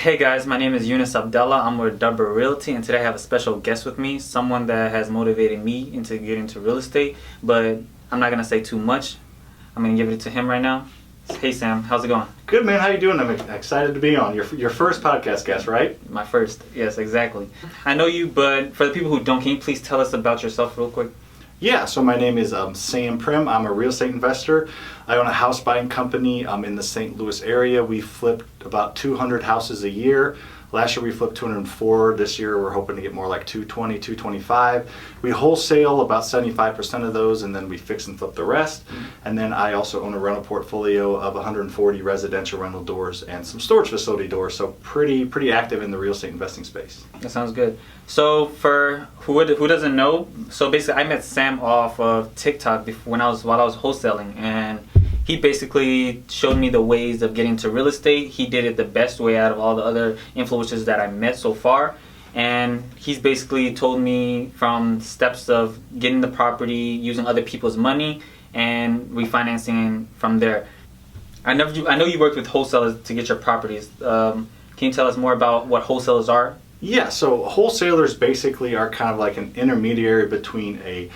Hey guys, my name is Yunus Abdallah. I'm with Dubber Realty, and today I have a special guest with me, someone that has motivated me into getting into real estate, but I'm not going to say too much. I'm going to give it to him right now. Hey Sam, how's it going? Good, man. How you doing? I'm excited to be on your first podcast guest, right? My first, yes, exactly. I know you, but for the people who don't, can you please tell us about yourself real quick? Yeah, so my name is Sam Primm. I'm a real estate investor. I own a house buying company in the St. Louis area. We flip about 200 houses a year. Last year we flipped 204. This year we're hoping to get more like 220, 225. We wholesale about 75% of those, and then we fix and flip the rest. And then I also own a rental portfolio of 140 residential rental doors and some storage facility doors. So pretty active in the real estate investing space. That sounds good. So for who doesn't know, so basically I met Sam off of TikTok while I was wholesaling, and he basically showed me the ways of getting to real estate. He did it the best way out of all the other influencers that I met so far. And he's basically told me from steps of getting the property, using other people's money, and refinancing from there. I know you worked with wholesalers to get your properties. Can you tell us more about what wholesalers are? Yeah, so wholesalers basically are kind of like an intermediary between a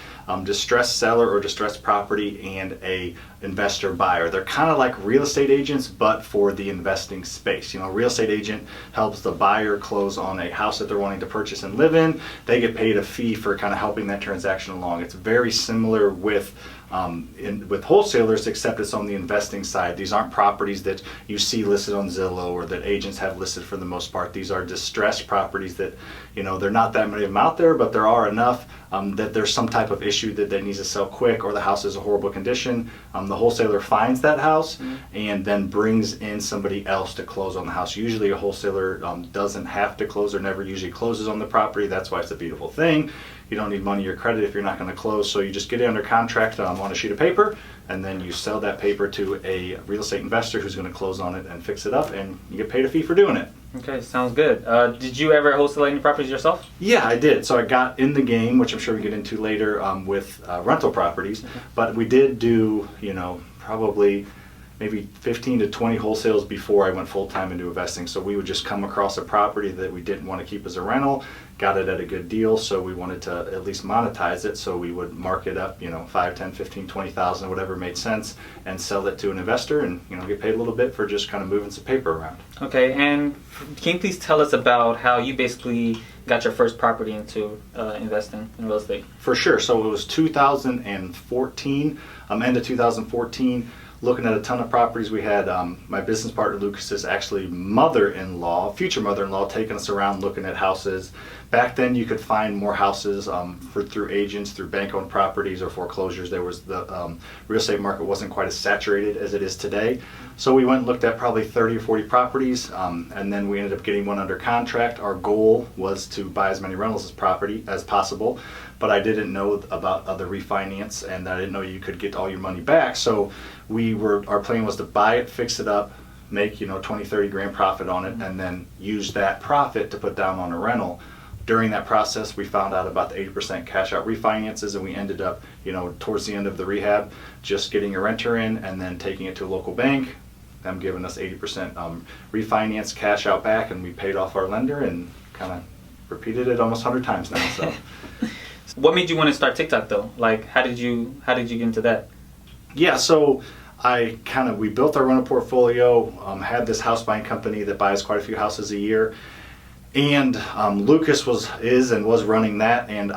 distressed seller or distressed property and a investor buyer. They're kind of like real estate agents, but for the investing space. You know, a real estate agent helps the buyer close on a house that they're wanting to purchase and live in. They get paid a fee for kind of helping that transaction along. It's very similar with wholesalers, except it's on the investing side. These aren't properties that you see listed on Zillow or that agents have listed for the most part. These are distressed properties that, you know, there are not that many of them out there, but there are enough that there's some type of issue that needs to sell quick, or the house is a horrible condition. The wholesaler finds that house and then brings in somebody else to close on the house. Usually a wholesaler doesn't have to close or never usually closes on the property. That's why it's a beautiful thing. You don't need money or credit if you're not going to close, so you just get it under contract on a sheet of paper, and then you sell that paper to a real estate investor who's going to close on it and fix it up, and you get paid a fee for doing it. Okay, sounds good. Did you ever wholesale any properties yourself? Yeah, I did. So I got in the game, which I'm sure we get into later, with rental properties, but we did do, you know, probably maybe 15 to 20 wholesales before I went full-time into investing. So we would just come across a property that we didn't want to keep as a rental, got it at a good deal, so we wanted to at least monetize it, so we would mark it up, you know, 5, 10, 15, 20,000, whatever made sense, and sell it to an investor and, you know, get paid a little bit for just kind of moving some paper around. Okay, and can you please tell us about how you basically got your first property into investing in real estate? For sure. So it was 2014, end of 2014. Looking at a ton of properties. We had my business partner Lucas's actually mother-in-law, future mother-in-law, taking us around looking at houses. Back then you could find more houses through agents, through bank-owned properties or foreclosures. There was the real estate market wasn't quite as saturated as it is today. So we went and looked at probably 30 or 40 properties, and then we ended up getting one under contract. Our goal was to buy as many rentals as possible, but I didn't know about the refinance, and I didn't know you could get all your money back. So our plan was to buy it, fix it up, make, you know, 20, 30 grand profit on it, and then use that profit to put down on a rental. During that process, we found out about the 80% cash out refinances, and we ended up, you know, towards the end of the rehab, just getting a renter in and then taking it to a local bank, them giving us 80% refinance cash out back, and we paid off our lender and kind of repeated it almost 100 times now. So, what made you want to start TikTok though? Like, how did you get into that? Yeah, so we built our rental portfolio, had this house buying company that buys quite a few houses a year, and Lucas was running that, and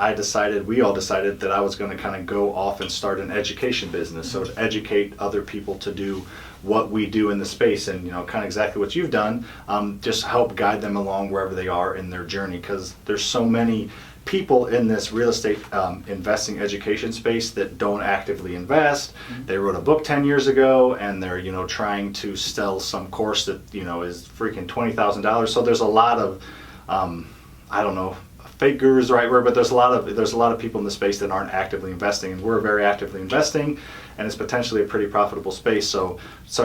we all decided that I was going to kind of go off and start an education business, so to educate other people to do what we do in the space, and, you know, kind of exactly what you've done, just help guide them along wherever they are in their journey, because there's so many people in this real estate investing education space that don't actively invest. They wrote a book 10 years ago, and they're, you know, trying to sell some course that, you know, is freaking $20,000. So there's a lot of I don't know, fake gurus the right word, but there's a lot of people in the space that aren't actively investing, and we're very actively investing, and it's potentially a pretty profitable space. So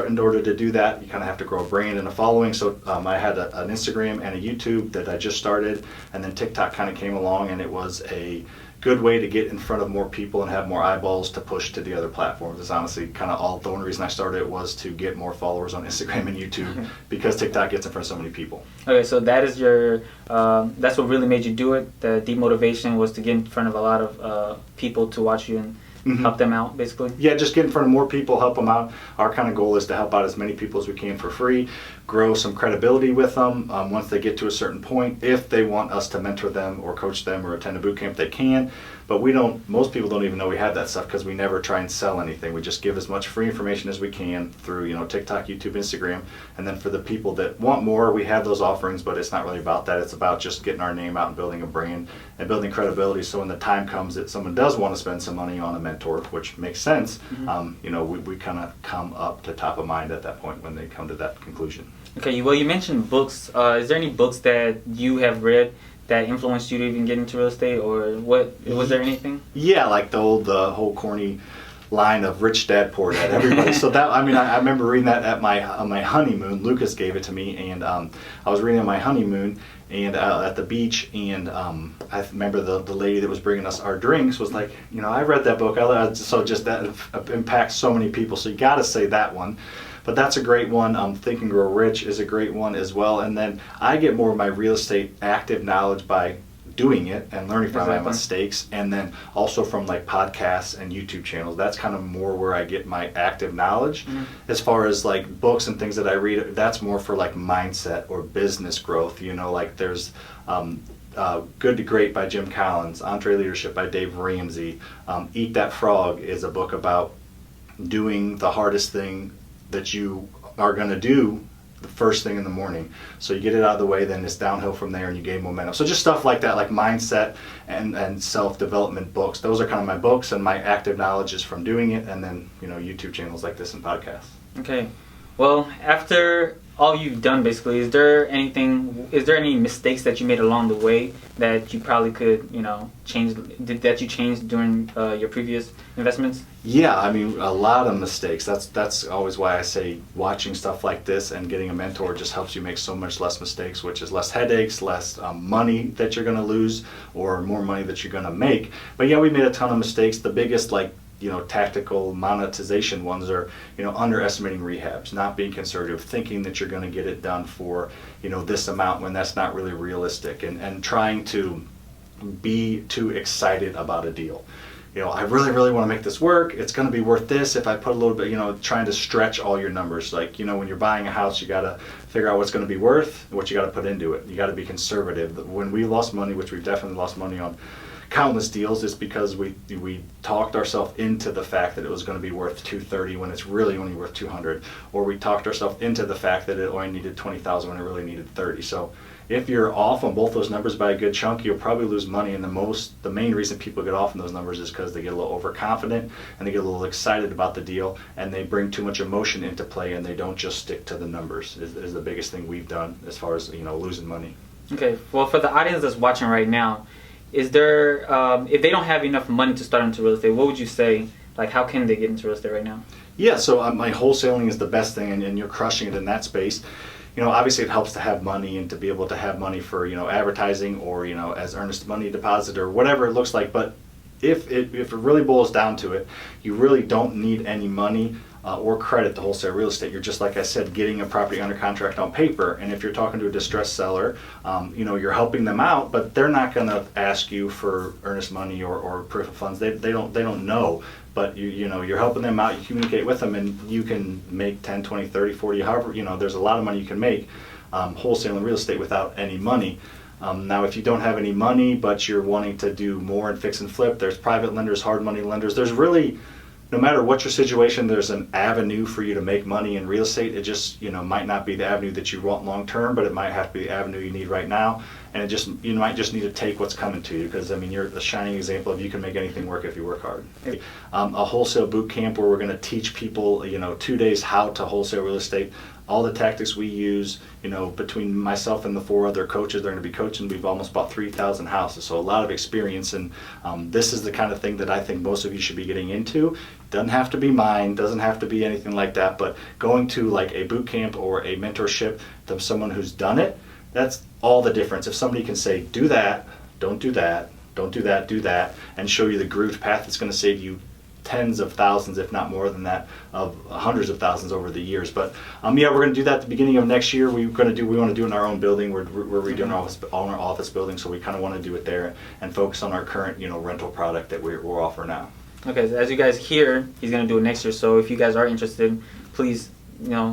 in order to do that, you kind of have to grow a brand and a following. So I had an Instagram and a YouTube that I just started, and then TikTok kind of came along, and it was a good way to get in front of more people and have more eyeballs to push to the other platforms. It's honestly kind of all the only reason I started it was to get more followers on Instagram and YouTube because TikTok gets in front of so many people. Okay, so that is your, that's what really made you do it. The demotivation was to get in front of a lot of people to watch you and help them out, basically? Yeah, just get in front of more people, help them out. Our kind of goal is to help out as many people as we can for free, grow some credibility with them. Once they get to a certain point, if they want us to mentor them or coach them or attend a boot camp, they can. But most people don't even know we have that stuff because we never try and sell anything. We just give as much free information as we can through, TikTok, YouTube, Instagram. And then for the people that want more, we have those offerings, but it's not really about that. It's about just getting our name out and building a brand and building credibility. So when the time comes that someone does want to spend some money on a mentor, which makes sense, we kind of come up to top of mind at that point when they come to that conclusion. Okay, well, you mentioned books. Is there any books that you have read that influenced you to even get into real estate, or what? Was there anything? Yeah, like the whole corny line of "Rich Dad, Poor Dad." Everybody. So that I remember reading that at my honeymoon. Lucas gave it to me, and I was reading on my honeymoon and at the beach, and I remember the lady that was bringing us our drinks was like, I read that book. So just that impacts so many people. So you got to say that one. But that's a great one. Think and Grow Rich is a great one as well. And then I get more of my real estate active knowledge by doing it and learning from my mistakes, and then also from like podcasts and YouTube channels. That's kind of more where I get my active knowledge. As far as like books and things that I read, that's more for like mindset or business growth. Like there's Good to Great by Jim Collins, EntreLeadership by Dave Ramsey. Eat That Frog is a book about doing the hardest thing that you are going to do the first thing in the morning. So you get it out of the way, then it's downhill from there and you gain momentum. So just stuff like that, like mindset and self-development books. Those are kind of my books, and my active knowledge is from doing it, and then, YouTube channels like this and podcasts. Okay. Well, after all you've done, basically, is there any mistakes that you made along the way that you probably could, change, that you changed during your previous investments? Yeah, a lot of mistakes. That's always why I say watching stuff like this and getting a mentor just helps you make so much less mistakes, which is less headaches, less money that you're going to lose, or more money that you're going to make. But yeah, we made a ton of mistakes. The biggest, tactical monetization ones are, underestimating rehabs, not being conservative, thinking that you're going to get it done for, this amount when that's not really realistic, and trying to be too excited about a deal. I really, really want to make this work. It's going to be worth this if I put a little bit, trying to stretch all your numbers. Like, when you're buying a house, you got to figure out what's going to be worth, what you got to put into it. You got to be conservative. When we lost money, which we've definitely lost money on countless deals, is because we talked ourselves into the fact that it was going to be worth $230 when it's really only worth $200, or we talked ourselves into the fact that it only needed $20,000 when it really needed $30,000. So if you're off on both those numbers by a good chunk, you'll probably lose money. And the main reason people get off on those numbers is because they get a little overconfident and they get a little excited about the deal, and they bring too much emotion into play, and they don't just stick to the numbers. Is the biggest thing we've done as far as losing money. Okay, well, for the audience that's watching right now, is there, if they don't have enough money to start into real estate, what would you say? Like, how can they get into real estate right now? Yeah, so my wholesaling is the best thing, and you're crushing it in that space. Obviously it helps to have money and to be able to have money for, advertising, or, as earnest money deposit or whatever it looks like. But if it really boils down to it, you really don't need any money or credit to wholesale real estate. You're just, like I said, getting a property under contract on paper. And if you're talking to a distressed seller, you're helping them out, but they're not going to ask you for earnest money or proof of funds. They don't know. But you're helping them out, you communicate with them, and you can make 10, 20, 30, 40, however, there's a lot of money you can make wholesaling real estate without any money. Now, if you don't have any money, but you're wanting to do more and fix and flip, there's private lenders, hard money lenders. There's really, no matter what your situation, there's an avenue for you to make money in real estate. It just, might not be the avenue that you want long term, but it might have to be the avenue you need right now. And you might just need to take what's coming to you, because you're the shining example of you can make anything work if you work hard. A wholesale boot camp where we're going to teach people, 2 days how to wholesale real estate. All the tactics we use, between myself and the 4 other coaches they're going to be coaching, we've almost bought 3,000 houses. So a lot of experience, and this is the kind of thing that I think most of you should be getting into. Doesn't have to be mine, doesn't have to be anything like that, but going to like a boot camp or a mentorship to someone who's done it, that's all the difference. If somebody can say, do that, don't do that, don't do that, and show you the grooved path that's going to save you tens of thousands, if not more than that, of hundreds of thousands over the years. But yeah, we're going to do that at the beginning of next year. We want to do it in our own building. We're redoing our office building, so we kind of want to do it there and focus on our current rental product that we're offering now. Okay, so as you guys hear, he's going to do it next year. So if you guys are interested, please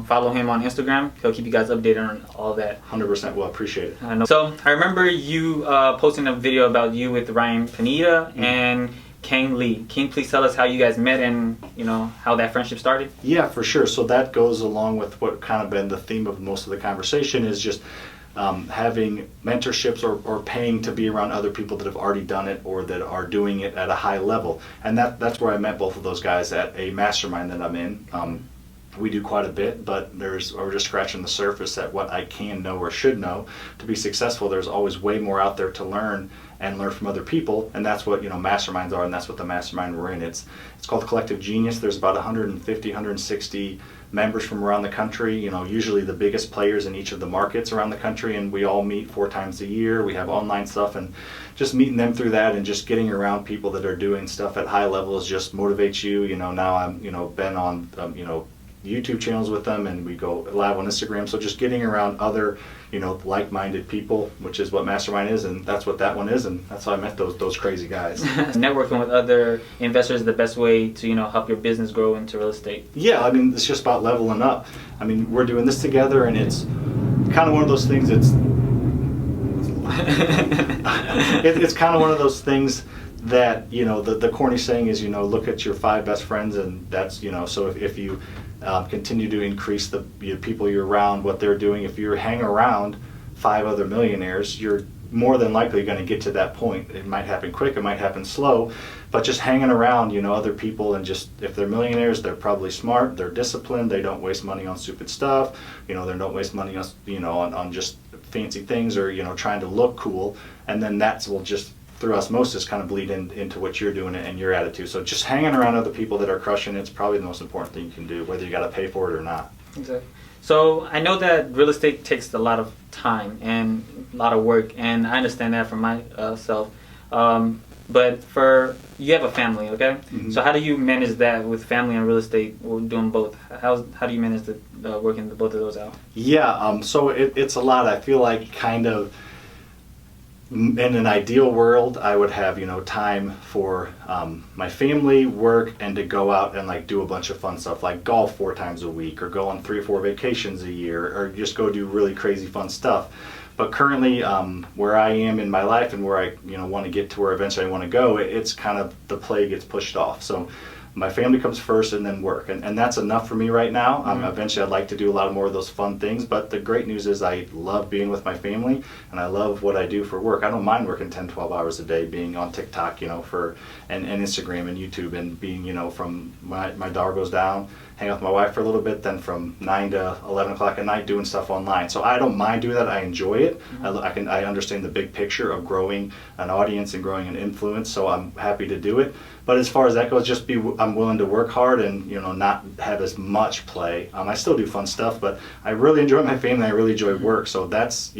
follow him on Instagram. He'll keep you guys updated on all that. 100%. Well, appreciate it. I know. So I remember you posting a video about you with Ryan Pineda and Kang Lee. Can you please tell us how you guys met and how that friendship started? Yeah, for sure. So that goes along with what kind of been the theme of most of the conversation, is just having mentorships or paying to be around other people that have already done it or that are doing it at a high level. And that's where I met both of those guys at a mastermind that I'm in. We do quite a bit, but we're just scratching the surface at what I can know or should know. To be successful, there's always way more out there to learn and learn from other people, and that's what masterminds are, and that's what the mastermind we're in. It's called Collective Genius. There's about 150, 160 members from around the country, usually the biggest players in each of the markets around the country, and we all meet 4 times a year. We have online stuff, and just meeting them through that and just getting around people that are doing stuff at high levels just motivates you. Now I'm been on YouTube channels with them, and we go live on Instagram. So just getting around other like-minded people, which is what mastermind is, and that's what that one is, and that's how I met those crazy guys. Networking with other investors is the best way to help your business grow into real estate. Yeah, it's just about leveling up. We're doing this together, and it's kind of one of those things. It's kind of one of those things that the corny saying is look at your 5 best friends, and that's so if you continue to increase the people you're around, what they're doing. If you hang around 5 other millionaires, you're more than likely going to get to that point. It might happen quick, it might happen slow, but just hanging around other people, and just if they're millionaires, they're probably smart, they're disciplined, they don't waste money on stupid stuff, they don't waste money on on just fancy things or trying to look cool, and then that will just through osmosis kind of bleed into what you're doing and your attitude. So just hanging around other people that are crushing it's probably the most important thing you can do, whether you got to pay for it or not. Exactly. So I know that real estate takes a lot of time and a lot of work, and I understand that for myself. But you have a family, okay? Mm-hmm. So how do you manage that with family and real estate, or doing both? How do you manage working both of those out? Yeah, so it's a lot. I feel like kind of in an ideal world, I would have time for my family, work, and to go out and do a bunch of fun stuff, like golf 4 times a week, or go on 3 or 4 vacations a year, or just go do really crazy fun stuff. But currently, where I am in my life and where I want to get to where eventually I want to go, it's kind of the play gets pushed off. So my family comes first, and then work, and that's enough for me right now. Eventually I'd like to do a lot more of those fun things, but the great news is I love being with my family, and I love what I do for work. I don't mind working 10-12 hours a day, being on TikTok and Instagram and YouTube, and being from my dog goes down, hang out with my wife for a little bit, then from 9 to 11 o'clock at night doing stuff online. So I don't mind doing that. I enjoy it. Mm-hmm. I understand the big picture of growing an audience and growing an influence, so I'm happy to do it. But as far as that goes, I'm willing to work hard and not have as much play. I still do fun stuff, but I really enjoy my family. I really enjoy work, so that's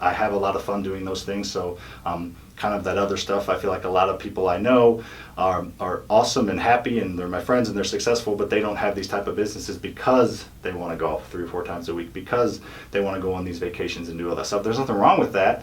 I have a lot of fun doing those things. So kind of that other stuff, I feel like a lot of people I know are awesome and happy, and they're my friends and they're successful, but they don't have these type of businesses because they want to golf 3 or 4 times a week, because they want to go on these vacations and do all that stuff. There's nothing wrong with that.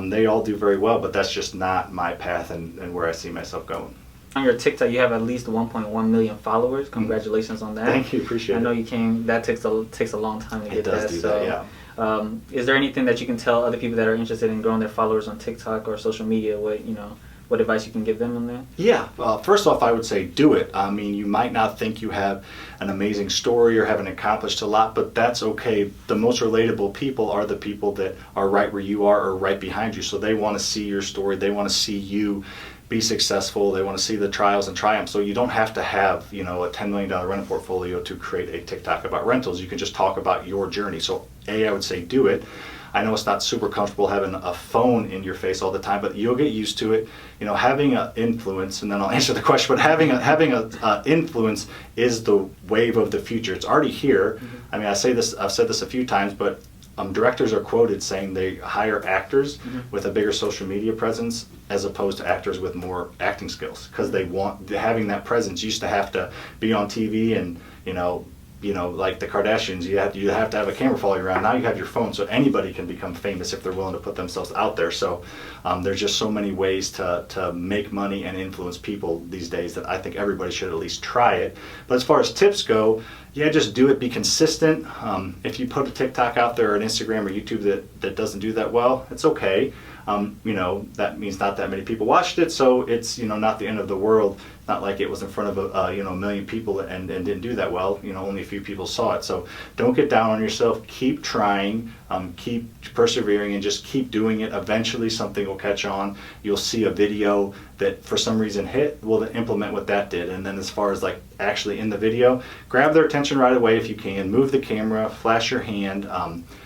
They all do very well, but that's just not my path and where I see myself going. On your TikTok, you have at least 1.1 million followers. Congratulations on that. Thank you, appreciate it. I know you came. That takes a long time to get that. It does do that, yeah. Is there anything that you can tell other people that are interested in growing their followers on TikTok or social media? What advice you can give them on that? Yeah, first off, I would say do it. You might not think you have an amazing story or haven't accomplished a lot, but that's okay. The most relatable people are the people that are right where you are or right behind you. So they want to see your story. They want to see you be successful. They want to see the trials and triumphs. So you don't have to have a $10 million rental portfolio to create a TikTok about rentals. You can just talk about your journey. So I would say do it. I know it's not super comfortable having a phone in your face all the time, but you'll get used to it. Having an influence, and then I'll answer the question, but having a influence is the wave of the future. It's already here. Mm-hmm. I've said this a few times, but directors are quoted saying they hire actors with a bigger social media presence as opposed to actors with more acting skills, because they want having that presence. You used to have to be on TV and like the Kardashians, you have to have a camera following you around. Now you have your phone, so anybody can become famous if they're willing to put themselves out there. So there's just so many ways to make money and influence people these days that I think everybody should at least try it. But as far as tips go, yeah, just do it. Be consistent. If you put a TikTok out there or an Instagram or YouTube that doesn't do that well, it's okay. That means not that many people watched it, so it's not the end of the world. Not like it was in front of a million people and didn't do that well. Only a few people saw it. So don't get down on yourself. Keep trying, keep persevering, and just keep doing it. Eventually something will catch on. You'll see a video that for some reason hit. Well, then implement what that did. And then as far as like actually in the video, grab their attention right away if you can. Move the camera, flash your hand,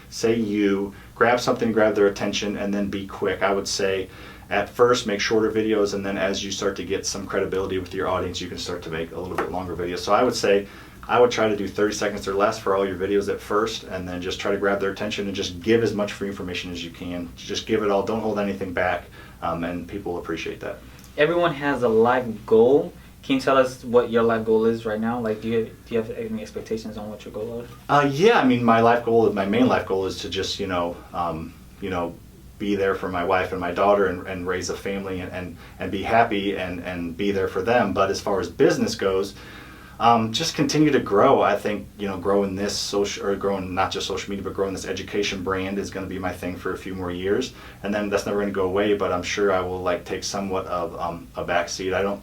say grab something, grab their attention, and then be quick. I would say at first make shorter videos, and then as you start to get some credibility with your audience, you can start to make a little bit longer videos. So I would say I would try to do 30 seconds or less for all your videos at first, and then just try to grab their attention and just give as much free information as you can. Just give it all. Don't hold anything back, and people will appreciate that. Everyone has a life goal. Can you tell us what your life goal is right now? Like, do you have any expectations on what your goal is? Yeah, I mean, my main life goal is to just, be there for my wife and my daughter and raise a family and be happy and be there for them. But as far as business goes, just continue to grow. I think, growing not just social media, but growing this education brand is going to be my thing for a few more years. And then that's never going to go away, but I'm sure I will take somewhat of a backseat. I don't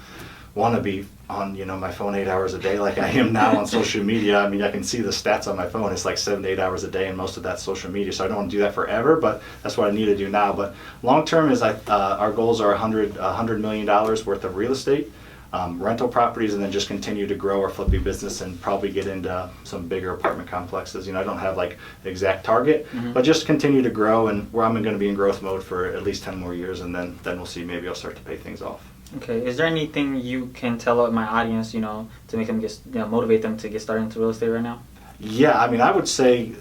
want to be on my phone 8 hours a day like I am now on social media. I mean, I can see the stats on my phone. It's like 7 to 8 hours a day, and most of that's social media. So I don't want to do that forever, but that's what I need to do now. But long term is our goals are $100 million worth of real estate, rental properties, and then just continue to grow our flipping business and probably get into some bigger apartment complexes. I don't have the exact target, but just continue to grow, and where I'm going to be in growth mode for at least 10 more years, and then we'll see. Maybe I'll start to pay things off. Okay. Is there anything you can tell my audience, to make them motivate them to get started into real estate right now? Yeah, I mean, I would say,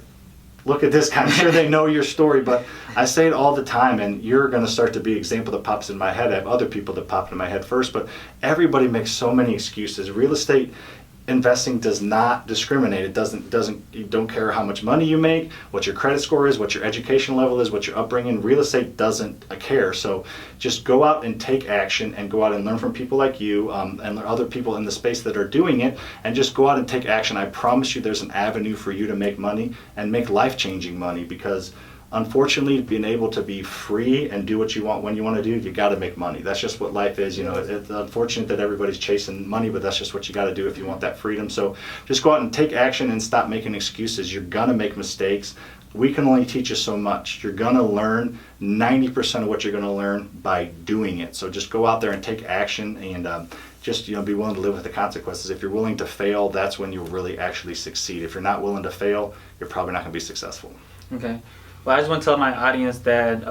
look at this guy. I'm sure they know your story, but I say it all the time, and you're going to start to be an example that pops in my head. I have other people that pop in my head first, but everybody makes so many excuses. Real estate investing does not discriminate. You don't care how much money you make, what your credit score is, what your education level is, what your upbringing. Real estate doesn't care. So just go out and take action, and go out and learn from people like you, and other people in the space that are doing it, and just go out and take action. I promise you there's an avenue for you to make money and make life-changing money, because unfortunately, being able to be free and do what you want when you want to do, you got to make money. That's just what life is. It's unfortunate that everybody's chasing money, but that's just what you got to do if you want that freedom. So just go out and take action and stop making excuses. You're going to make mistakes. We can only teach you so much. You're going to learn 90% of what you're going to learn by doing it. So just go out there and take action, and just be willing to live with the consequences. If you're willing to fail, that's when you'll really actually succeed. If you're not willing to fail, you're probably not going to be successful. Okay. Well, I just want to tell my audience that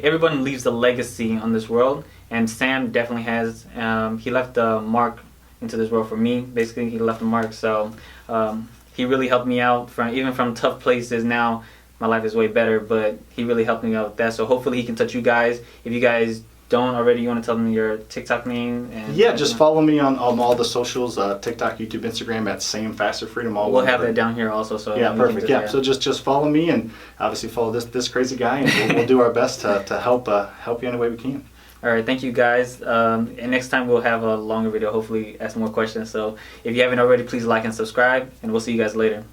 everyone leaves a legacy on this world, and Sam definitely has. He left a mark into this world for me. Basically, he left a mark. So he really helped me out even from tough places. Now my life is way better, but he really helped me out with that. So hopefully he can touch you guys. If you guys don't already, you want to tell them your TikTok name? Just follow me on all the socials, TikTok, YouTube, Instagram at Sam Faster Freedom. We'll have that down here also. So perfect. So just follow me, and obviously follow this crazy guy, and we'll do our best to help you any way we can. All right, thank you guys. And next time we'll have a longer video, hopefully ask more questions. So if you haven't already, please like and subscribe, and we'll see you guys later.